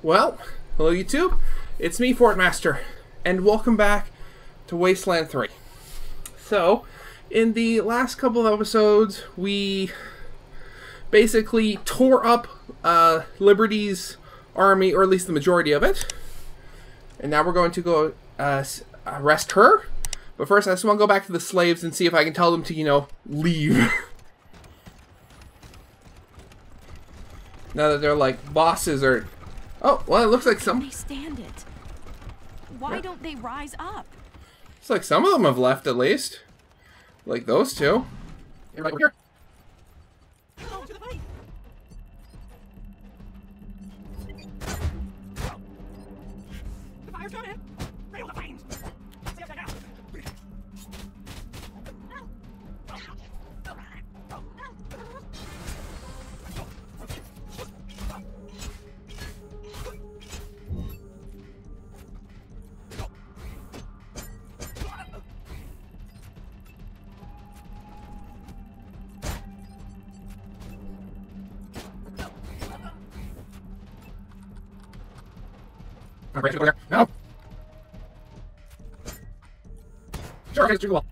Well, hello YouTube, it's me, Fortmaster, and welcome back to Wasteland 3. So, in the last couple of episodes, we basically tore up Liberty's army, or at least the majority of it. And now we're going to go arrest her. But first, I just want to go back to the slaves and see if I can tell them to, you know, leave. Now that they're like bosses or... Oh, well, it looks like some... They stand it. Why don't they rise up? It's like some of them have left, at least. Like those two. You're right here. Go to the fight. The fire's got him. Rail the flames. Step back out. No. Sure, okay, well.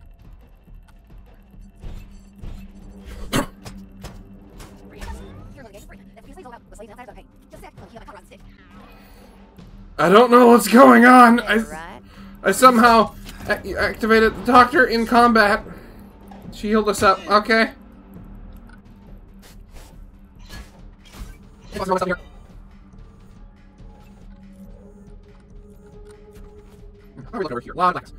I don't know what's going on. I somehow activated the doctor in combat. She healed us up. Okay. What's going on here? I'm looking over here. Lot of lights.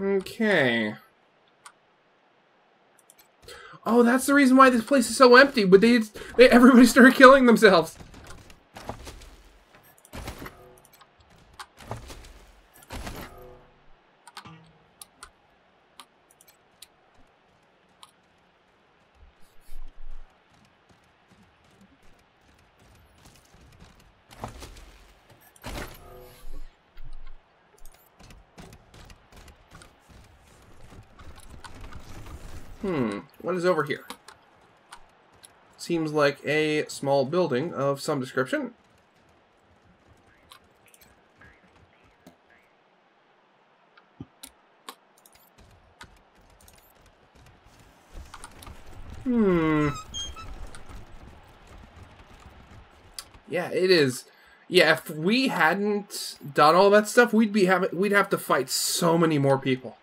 Okay. Oh, that's the reason why this place is so empty. But everybody started killing themselves. What is over here? Seems like a small building of some description. Yeah, it is. Yeah, if we hadn't done all that stuff, we'd have to fight so many more people.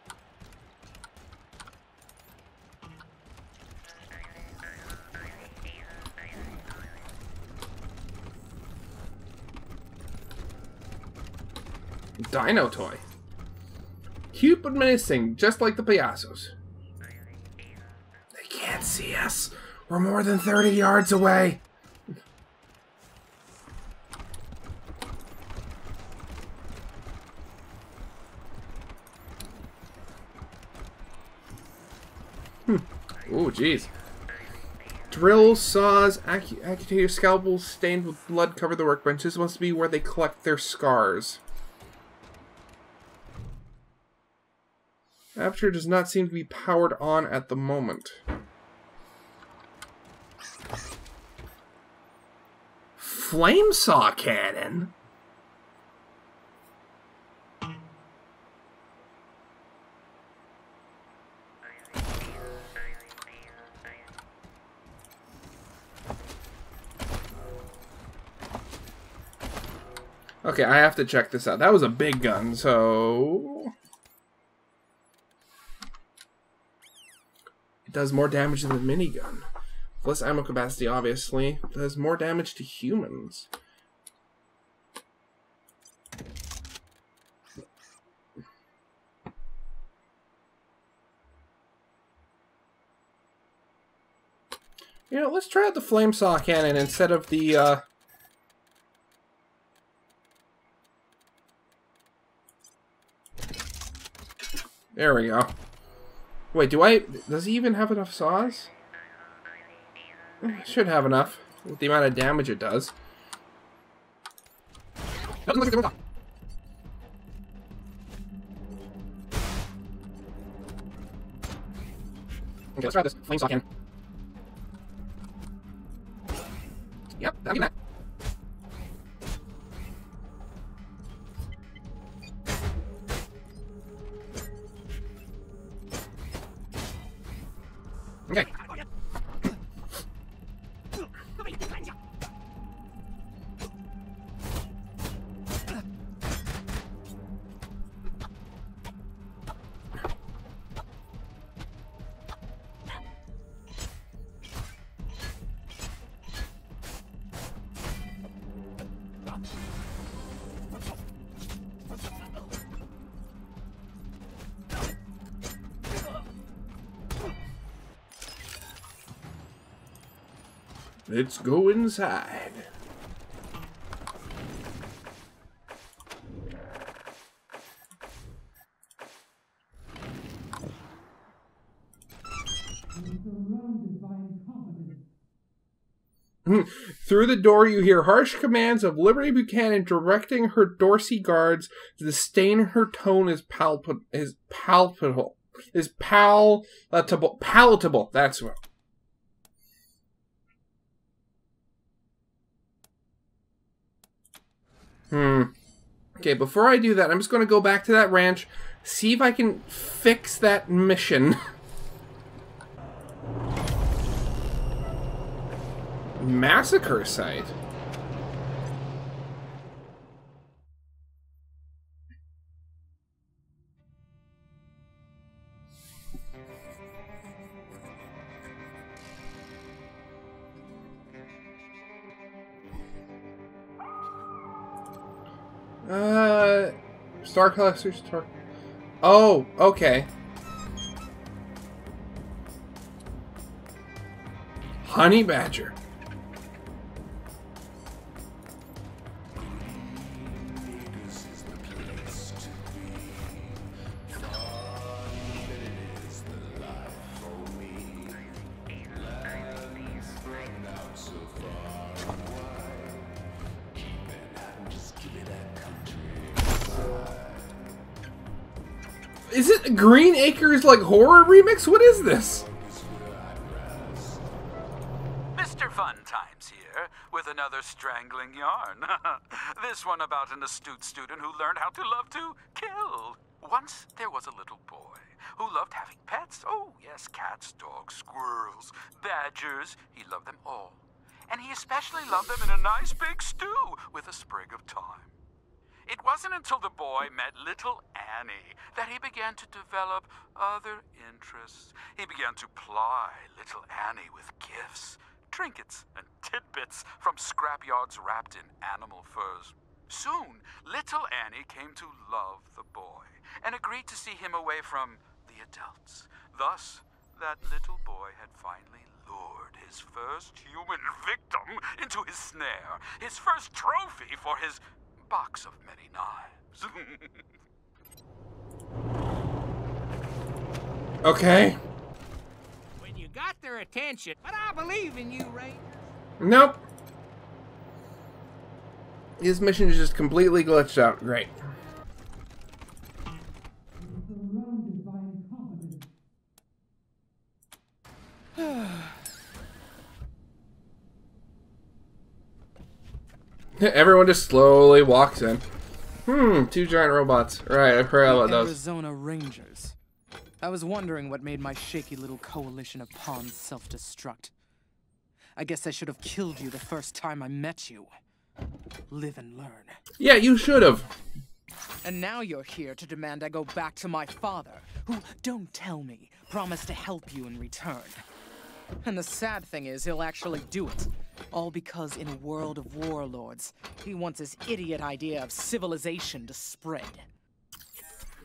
Dino toy. Cute but menacing, just like the Piassos. They can't see us. We're more than 30 yards away. Ooh, jeez. Drills, saws, amputator scalpels stained with blood cover the workbench. This must be where they collect their scars. Aperture does not seem to be powered on at the moment. Flame saw cannon? Okay, I have to check this out. That was a big gun, so... Does more damage than the minigun. Less ammo capacity, obviously. Does more damage to humans. You know, let's try out the flame saw cannon instead of the, There we go. Wait, does he even have enough saws? Should have enough, with the amount of damage it does. Doesn't look like the Okay, let's try this flame saw cannon. Yep, that'll be that. Okay. Let's go inside. Through the door, you hear harsh commands of Liberty Buchanan directing her Dorsey guards. The stain in her tone is palatable. Palatable. That's what. Okay, before I do that, I'm just going to go back to that ranch, see if I can fix that mission. Massacre site. Star Collector Star. Oh, okay. Honey Badger. Is it Green Acres, like, horror remix? What is this? Mr. Fun Times here, with another strangling yarn. This one about an astute student who learned how to love to kill. Once there was a little boy who loved having pets. Oh, yes, cats, dogs, squirrels, badgers. He loved them all. And he especially loved them in a nice big stew with a sprig of thyme. It wasn't until the boy met little Annie that he began to develop other interests. He began to ply little Annie with gifts, trinkets, and tidbits from scrapyards wrapped in animal furs. Soon, little Annie came to love the boy and agreed to see him away from the adults. Thus, that little boy had finally lured his first human victim into his snare, his first trophy for his box of many knives. Okay. When you got their attention, but I believe in you, Rangers. Nope. His mission is just completely glitched out. Great. Everyone just slowly walks in. Two giant robots. Right, I've heard about those. Arizona Rangers. I was wondering what made my shaky little coalition of pawns self-destruct. I guess I should have killed you the first time I met you. Live and learn. Yeah, you should have. And now you're here to demand I go back to my father, who, don't tell me, promised to help you in return. And the sad thing is, he'll actually do it. All because in a world of warlords, he wants his idiot idea of civilization to spread.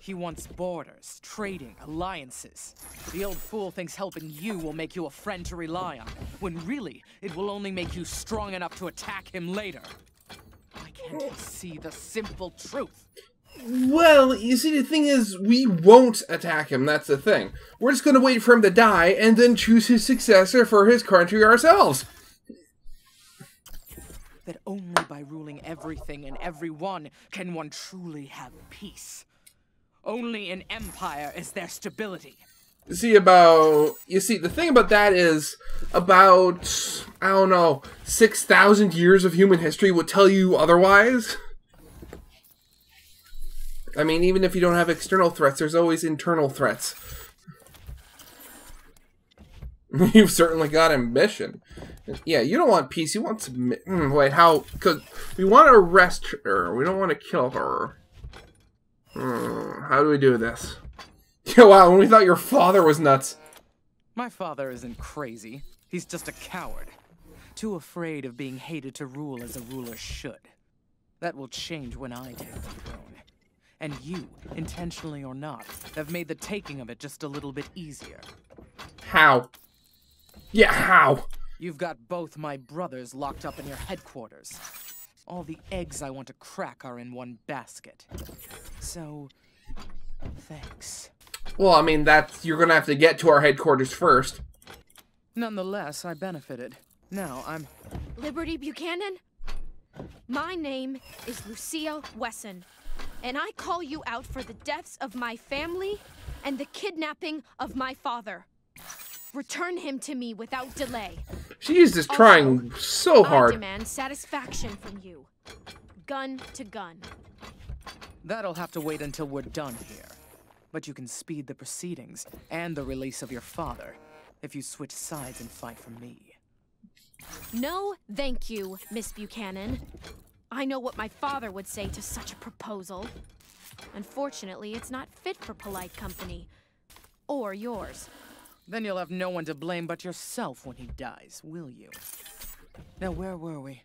He wants borders, trading, alliances. The old fool thinks helping you will make you a friend to rely on, when really, it will only make you strong enough to attack him later. Why can't he see the simple truth? Well, you see, the thing is, we won't attack him, that's the thing. We're just going to wait for him to die, and then choose his successor for his country ourselves. That only by ruling everything and everyone can one truly have peace. Only in empire is there stability. You see, the thing about that is, about, I don't know, 6,000 years of human history would tell you otherwise. I mean, even if you don't have external threats, there's always internal threats. You've certainly got ambition. Yeah, you don't want peace, you want some... wait, how... Because we want to arrest her, we don't want to kill her. How do we do this? Yeah, wow, when we thought your father was nuts. My father isn't crazy. He's just a coward. Too afraid of being hated to rule as a ruler should. That will change when I take the throne. And you, intentionally or not, have made the taking of it just a little bit easier. How? Yeah, how? You've got both my brothers locked up in your headquarters. All the eggs I want to crack are in one basket. So, thanks. Well, I mean, you're gonna have to get to our headquarters first. Nonetheless, I benefited. Now, I'm... Liberty Buchanan? My name is Lucia Wesson, and I call you out for the deaths of my family and the kidnapping of my father. Return him to me without delay. She's just trying so hard. I demand satisfaction from you. Gun to gun. That'll have to wait until we're done here. But you can speed the proceedings and the release of your father if you switch sides and fight for me. No, thank you, Miss Buchanan. I know what my father would say to such a proposal. Unfortunately, it's not fit for polite company. Or yours. Then you'll have no one to blame but yourself when he dies, will you? Now, where were we?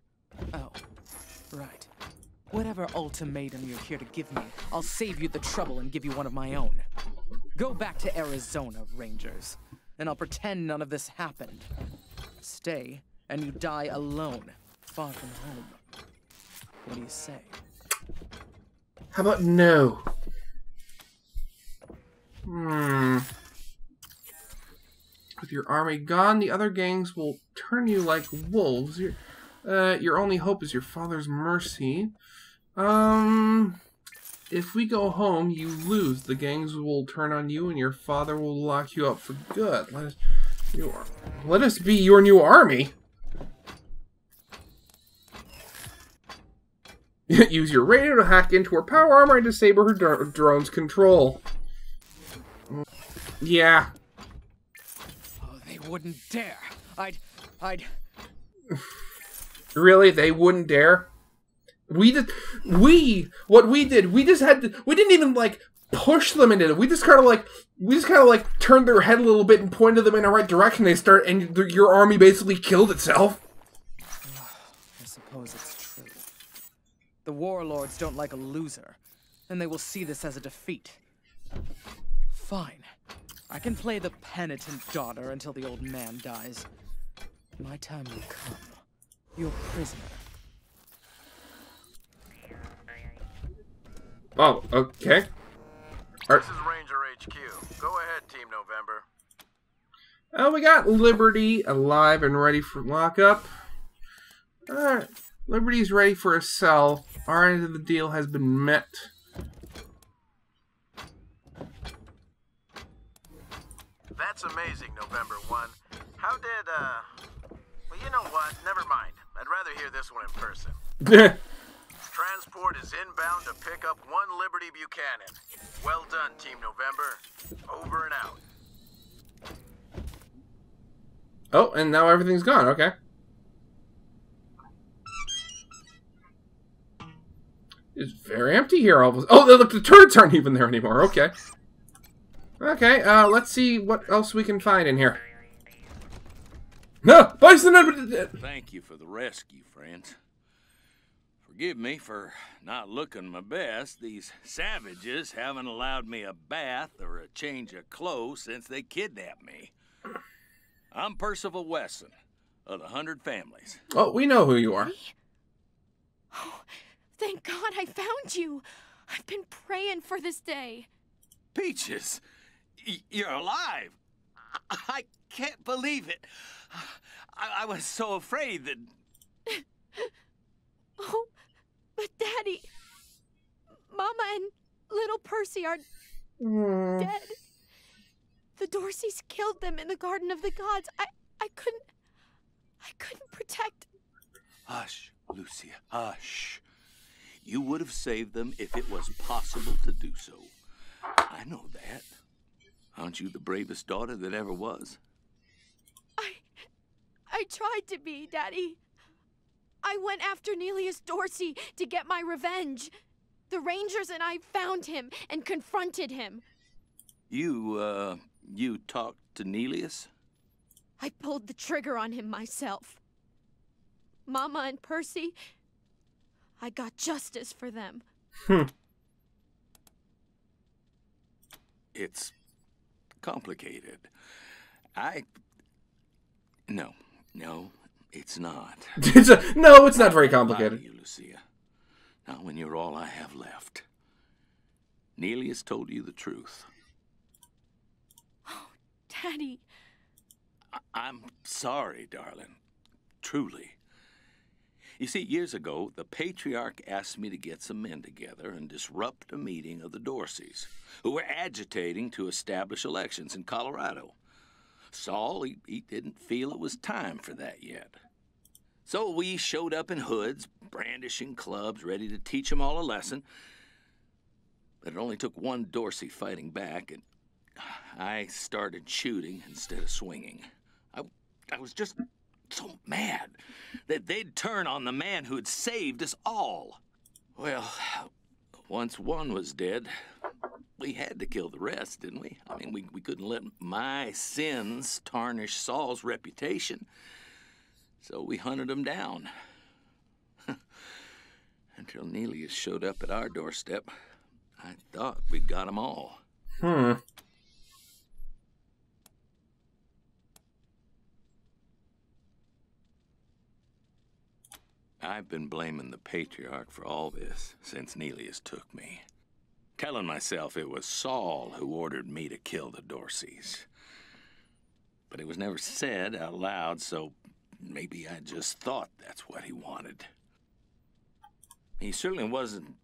Oh, right. Whatever ultimatum you're here to give me, I'll save you the trouble and give you one of my own. Go back to Arizona, Rangers, and I'll pretend none of this happened. Stay, and you die alone, far from home. What do you say? How about no? With your army gone, the other gangs will turn you like wolves. Your only hope is your father's mercy. If we go home, you lose. The gangs will turn on you, and your father will lock you up for good. Let us be your new army. Use your radio to hack into her power armor and disable her drone's control. Yeah. They wouldn't dare. I'd... Really? They wouldn't dare? We didn't even, like, push them into it. We just kind of, like, turned their head a little bit and pointed them in the right direction. And your army basically killed itself. I suppose it's true. The warlords don't like a loser, and they will see this as a defeat. Fine. I can play the penitent daughter until the old man dies. My time will come. Your prisoner. Oh, okay. This is Ranger HQ. Go ahead, Team November. Oh, we got Liberty alive and ready for lockup. Alright. Liberty's ready for a cell. Our end of the deal has been met. That's amazing, November 1. How did, well, you know what? Never mind. I'd rather hear this one in person. Transport is inbound to pick up one Liberty Buchanan. Well done, Team November. Over and out. Oh, and now everything's gone. Okay. very empty here. Oh, look, the turrets aren't even there anymore. Okay. Okay, let's see what else we can find in here. No! Bison! Thank you for the rescue, friends. Forgive me for not looking my best. These savages haven't allowed me a bath or a change of clothes since they kidnapped me. I'm Percival Wesson of the 100 Families. Oh, we know who you are. Oh, thank God I found you. I've been praying for this day. Peaches, you're alive. I can't believe it. I was so afraid that... Oh, but Daddy, Mama and little Percy are dead. The Dorseys killed them in the Garden of the Gods. I couldn't protect... Hush, Lucia, hush. You would have saved them if it was possible to do so. I know that. Aren't you the bravest daughter that ever was? I tried to be, Daddy. I went after Nelius Dorsey to get my revenge. The Rangers and I found him and confronted him. You talked to Nelius? I pulled the trigger on him myself. Mama and Percy, I got justice for them. It's complicated. No, it's not. No, it's not very complicated. You, Lucia. Not when you're all I have left. Nelius told you the truth. Oh, Daddy. I'm sorry, darling. Truly. You see, years ago, the Patriarch asked me to get some men together and disrupt a meeting of the Dorseys, who were agitating to establish elections in Colorado. Saul, he didn't feel it was time for that yet. So we showed up in hoods, brandishing clubs, ready to teach them all a lesson. But it only took one Dorsey fighting back, and I started shooting instead of swinging. I was just so mad that they'd turn on the man who had saved us all. Well, once one was dead, we had to kill the rest, didn't we? I mean, we couldn't let my sins tarnish Saul's reputation. So we hunted him down. Until Nelius showed up at our doorstep, I thought we'd got them all. I've been blaming the Patriarch for all this since Nelius took me. Telling myself it was Saul who ordered me to kill the Dorseys. But it was never said out loud, so maybe I just thought that's what he wanted. He certainly wasn't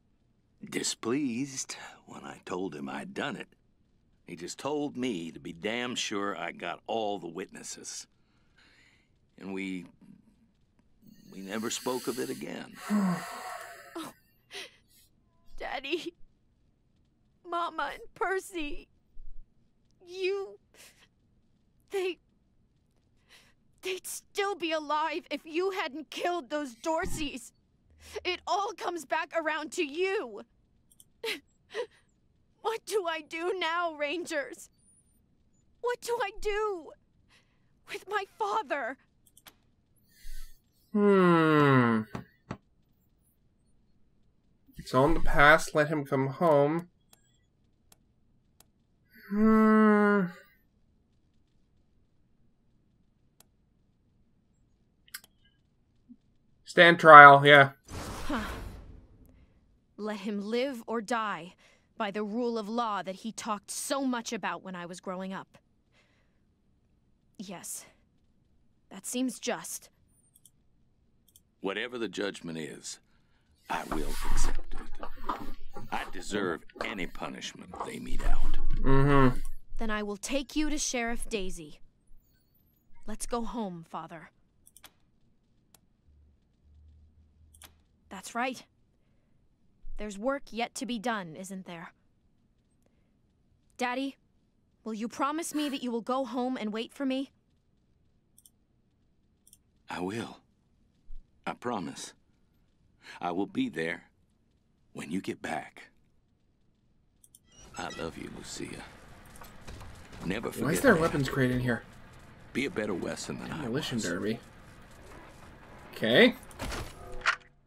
displeased when I told him I'd done it. He just told me to be damn sure I got all the witnesses. And we never spoke of it again. Oh, Daddy, Mama and Percy, they'd still be alive if you hadn't killed those Dorseys. It all comes back around to you. What do I do now, Rangers? What do I do with my father? It's all in the past. Let him come home. Stand trial, yeah. Let him live or die by the rule of law that he talked so much about when I was growing up. Yes, that seems just. Whatever the judgment is, I will accept it. I deserve any punishment they mete out. Then I will take you to Sheriff Daisy. Let's go home, Father. That's right. There's work yet to be done, isn't there? Daddy, will you promise me that you will go home and wait for me? I will. I promise. I will be there When you get back, I love you, Lucia. Never forget. Why is there a that. weapons crate in here? Be a better Wesson than I Demolition was. derby. Okay.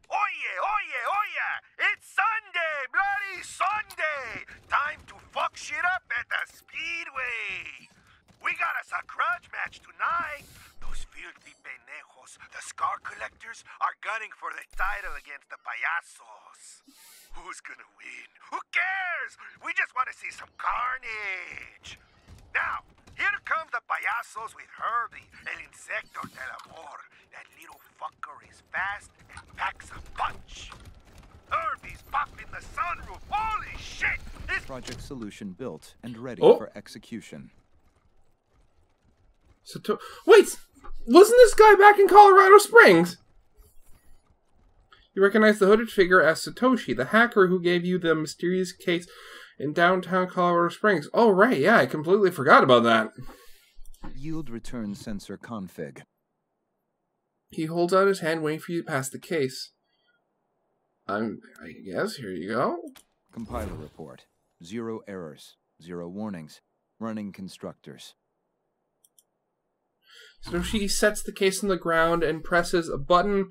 Oye, oye, oye! It's Sunday, bloody Sunday! Time to fuck shit up at the Speedway! We got us a grudge match tonight! Those filthy pendejos, the scar collectors, are gunning for the title against the payasos. Who's gonna win? Who cares? We just want to see some carnage! Now, here comes the payasos with Herbie, el insecto del amor. That little fucker is fast and packs a punch. Herbie's popping the sunroof. Holy shit! This Project solution built and ready Oh. for execution. Wait! Wasn't this guy back in Colorado Springs? You recognize the hooded figure as Satoshi, the hacker who gave you the mysterious case in downtown Colorado Springs. Oh, right, yeah, I completely forgot about that. Yield return sensor config. He holds out his hand, waiting for you to pass the case. I guess, here you go. Compiler report. 0 errors. 0 warnings. Running constructors. Satoshi sets the case on the ground and presses a button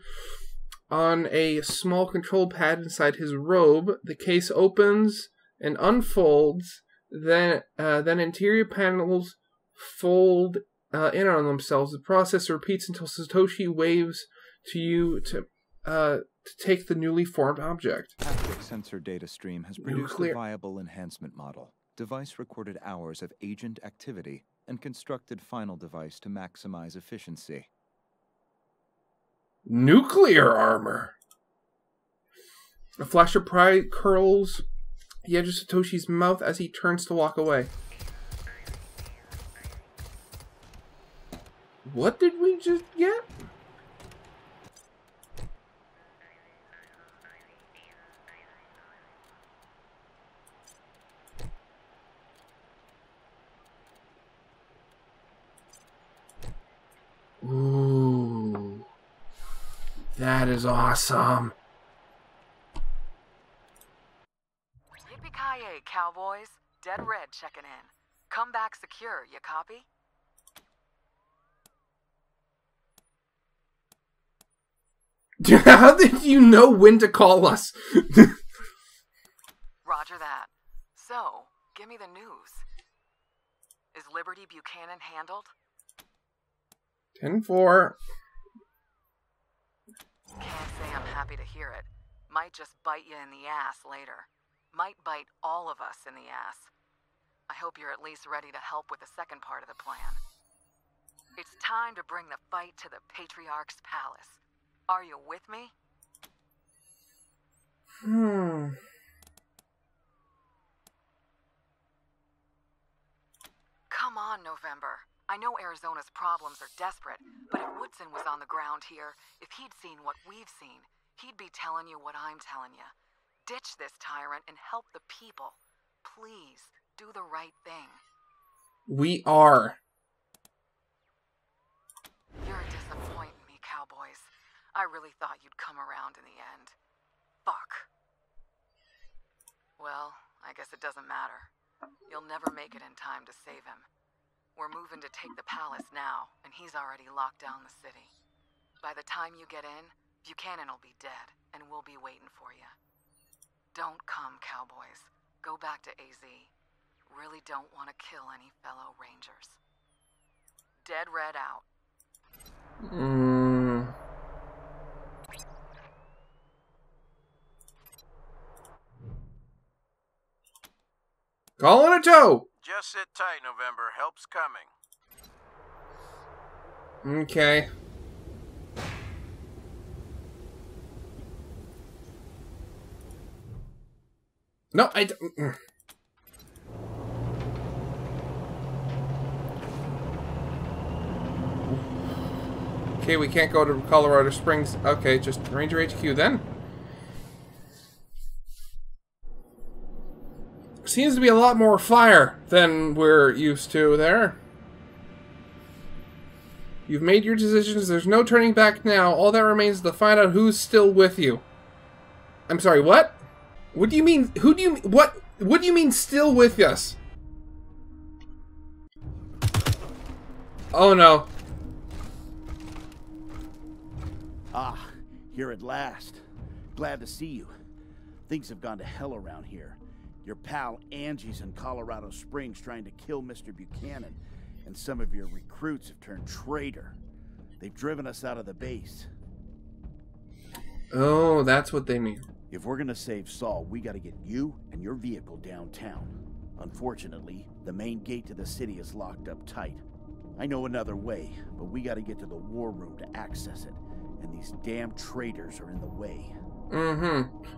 on a small control pad inside his robe. The case opens and unfolds. Then interior panels fold in on themselves. The process repeats until Satoshi waves to you to take the newly formed object. Haptic sensor data stream has produced Nuclear. a viable enhancement model. Device recorded hours of agent activity and constructed final device to maximize efficiency. Nuclear armor. A flash of pride curls the edge of Satoshi's mouth as he turns to walk away. What did we just get? Ooh. That is awesome. Yippee-ki-yay, cowboys. Dead Red checking in. Come back secure, you copy? How did you know when to call us? Roger that. So, give me the news. Is Liberty Buchanan handled? 10-4. Can't say I'm happy to hear it. Might just bite you in the ass later. Might bite all of us in the ass. I hope you're at least ready to help with the second part of the plan. It's time to bring the fight to the Patriarch's palace. Are you with me? Come on, November. I know Arizona's problems are desperate, but if Woodson was on the ground here, if he'd seen what we've seen, he'd be telling you what I'm telling you. Ditch this tyrant and help the people. Please, do the right thing. We are. You're disappointing me, cowboys. I really thought you'd come around in the end. Fuck. Well, I guess it doesn't matter. You'll never make it in time to save him. We're moving to take the palace now, and he's already locked down the city. By the time you get in, Buchanan will be dead, and we'll be waiting for you. Don't come, cowboys. Go back to AZ. Really don't want to kill any fellow Rangers. Dead Red out. Calling a tow. just sit tight, November. Help's coming. Okay. No, I don't. Okay, we can't go to Colorado Springs. Okay, just Ranger HQ then. Seems to be a lot more fire than we're used to there. You've made your decisions. There's no turning back now. All that remains is to find out who's still with you. I'm sorry, what? What do you mean? Who do you... What do you mean still with us? Oh, no. Ah, here at last. Glad to see you. Things have gone to hell around here. Your pal Angie's in Colorado Springs trying to kill Mr. Buchanan, and some of your recruits have turned traitor. They've driven us out of the base. Oh, that's what they mean. If we're gonna save Saul, we gotta get you and your vehicle downtown. Unfortunately, the main gate to the city is locked up tight. I know another way, but we gotta get to the war room to access it, and these damn traitors are in the way.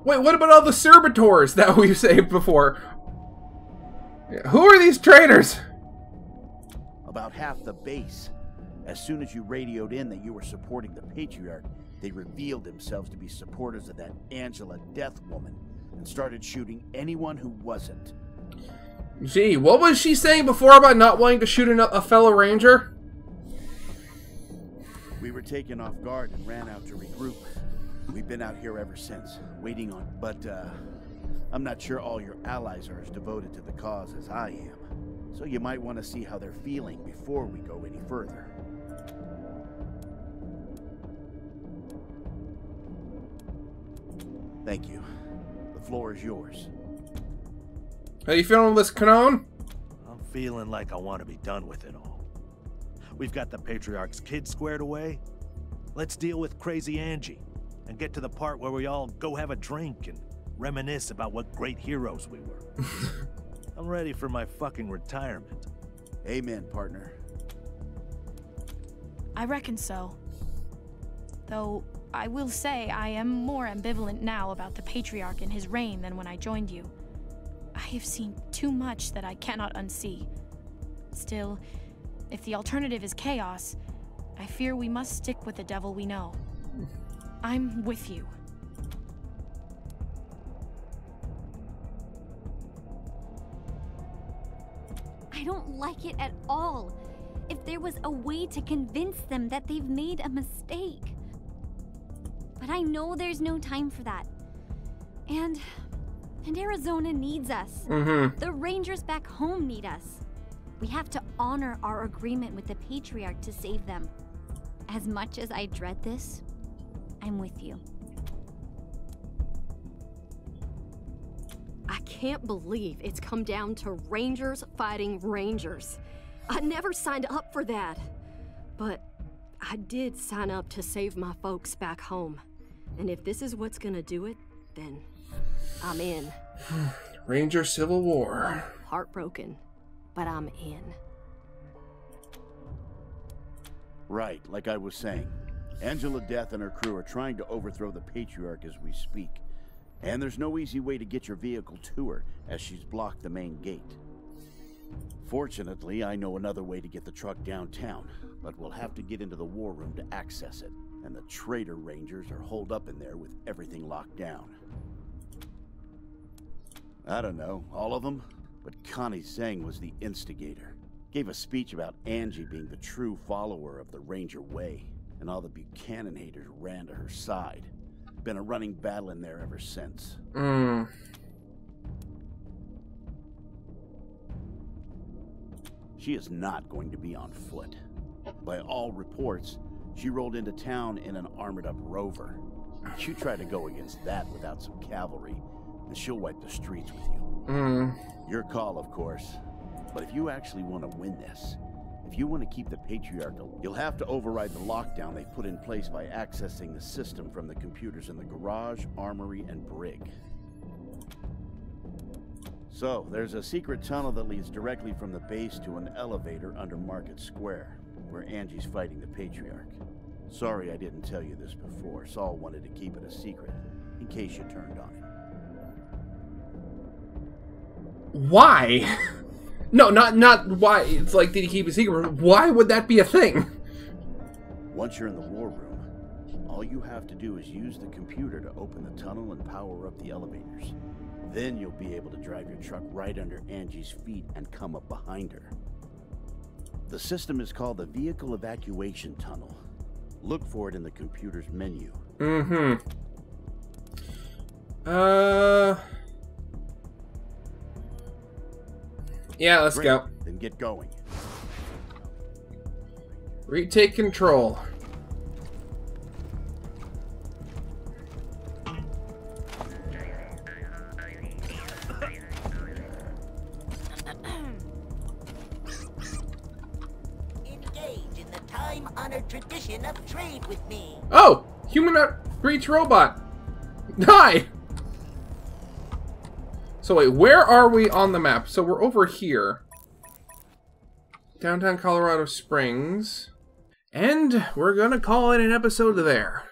Wait, what about all the servitors that we've saved before? Who are these traitors? About half the base. As soon as you radioed in that you were supporting the Patriarch, they revealed themselves to be supporters of that Angela Death woman and started shooting anyone who wasn't. Gee, what was she saying before about not wanting to shoot a fellow ranger? We were taken off guard and ran out to regroup. We've been out here ever since, waiting on... But, I'm not sure all your allies are as devoted to the cause as I am. So you might want to see how they're feeling before we go any further. Thank you. The floor is yours. How you feeling with this Canon? I'm feeling like I want to be done with it all. We've got the Patriarch's kid squared away. Let's deal with Crazy Angie and get to the part where we all go have a drink and reminisce about what great heroes we were. I'm ready for my fucking retirement. Amen, partner. I reckon so. Though, I will say I am more ambivalent now about the Patriarch and his reign than when I joined you. I have seen too much that I cannot unsee. Still, if the alternative is chaos, I fear we must stick with the devil we know. I'm with you. I don't like it at all. If there was a way to convince them that they've made a mistake. But I know there's no time for that. And Arizona needs us. The Rangers back home need us. We have to honor our agreement with the Patriarch to save them. As much as I dread this, I'm with you. I can't believe it's come down to Rangers fighting Rangers. I never signed up for that. But I did sign up to save my folks back home. And if this is what's gonna do it, then I'm in. Ranger Civil War. Heartbroken, but I'm in. Right, like I was saying. Angela Death and her crew are trying to overthrow the Patriarch as we speak. And there's no easy way to get your vehicle to her, as she's blocked the main gate. Fortunately, I know another way to get the truck downtown, but we'll have to get into the war room to access it. And the traitor Rangers are holed up in there with everything locked down. I don't know, all of them? But Connie Zhang was the instigator. Gave a speech about Angie being the true follower of the Ranger way, and all the Buchanan haters ran to her side. Been a running battle in there ever since. She is not going to be on foot. By all reports, she rolled into town in an armored-up rover. You try to go against that without some cavalry, and she'll wipe the streets with you. Your call, of course. But if you actually want to win this, if you want to keep the Patriarch, you'll have to override the lockdown they've put in place by accessing the system from the computers in the garage, armory, and brig. So, there's a secret tunnel that leads directly from the base to an elevator under Market Square, where Angie's fighting the Patriarch. Sorry I didn't tell you this before. Saul wanted to keep it a secret, in case you turned on him. Why? No, not why. It's like, did he keep it secret? Why would that be a thing? Once you're in the war room, all you have to do is use the computer to open the tunnel and power up the elevators. Then you'll be able to drive your truck right under Angie's feet and come up behind her. The system is called the Vehicle Evacuation Tunnel. Look for it in the computer's menu. Yeah, let's Great. go. Then get going. Retake control. Engage in the time-honored tradition of trade with me. Oh! Humanoid breach robot! Hi! So wait, where are we on the map? So we're over here. Downtown Colorado Springs. And we're gonna call it an episode there.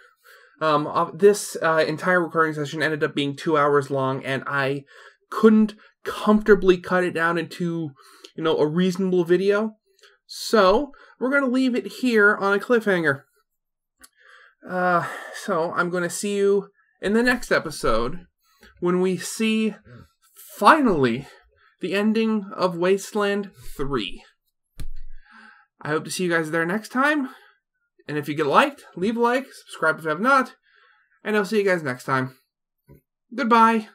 This entire recording session ended up being 2 hours long, and I couldn't comfortably cut it down into, a reasonable video. So, we're gonna leave it here on a cliffhanger. So I'm gonna see you in the next episode when we see, finally, the ending of Wasteland 3. I hope to see you guys there next time. And if you get liked, leave a like, subscribe if you have not, and I'll see you guys next time. Goodbye.